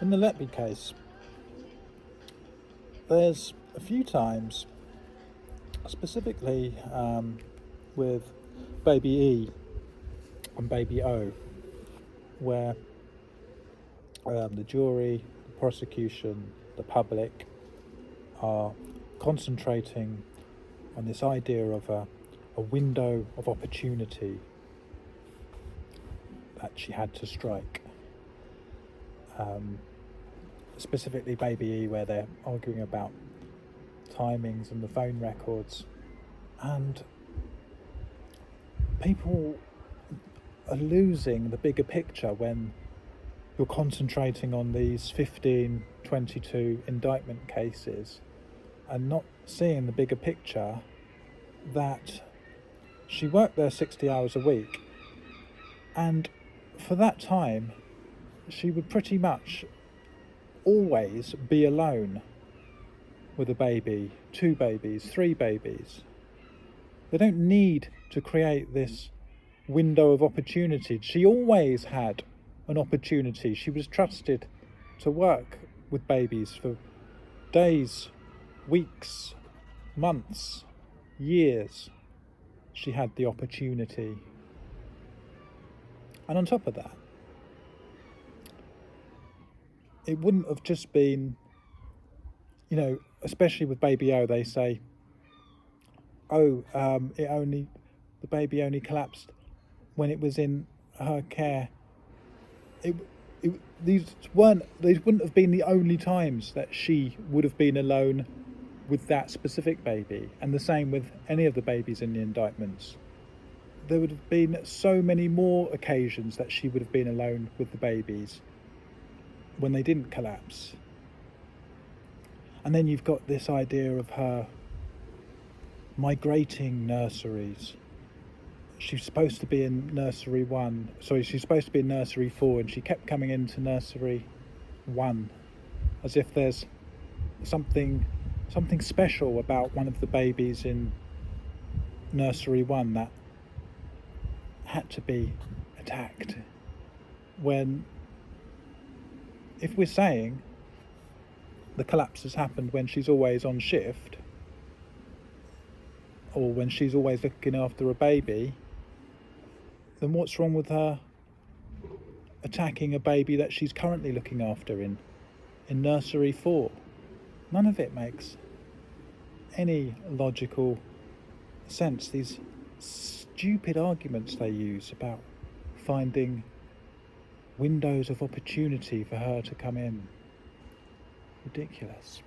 In the Letby case, there's a few times, specifically with baby E and baby O, where the jury, the prosecution, the public are concentrating on this idea of a window of opportunity that she had to strike. Specifically baby E, where they're arguing about timings and the phone records, and people are losing the bigger picture when you're concentrating on these 15, 22 indictment cases and not seeing the bigger picture that she worked there 60 hours a week, and for that time she would pretty much always be alone with a baby, 2 babies, 3 babies. They don't need to create this window of opportunity. She always had an opportunity. She was trusted to work with babies for days, weeks, months, years. She had the opportunity. And on top of that, it wouldn't have just been, especially with baby O, they say, the baby only collapsed when it was in her care. These wouldn't have been the only times that she would have been alone with that specific baby, and the same with any of the babies in the indictments. There would have been so many more occasions that she would have been alone with the babies when they didn't collapse. And then you've got this idea of her migrating nurseries. She's supposed to be in nursery 4, and she kept coming into nursery 1 as if there's something special about one of the babies in nursery 1 that had to be attacked, when if we're saying the collapse has happened when she's always on shift, or when she's always looking after a baby, then what's wrong with her attacking a baby that she's currently looking after in nursery 4? None of it makes any logical sense. These stupid arguments they use about finding windows of opportunity for her to come in. Ridiculous.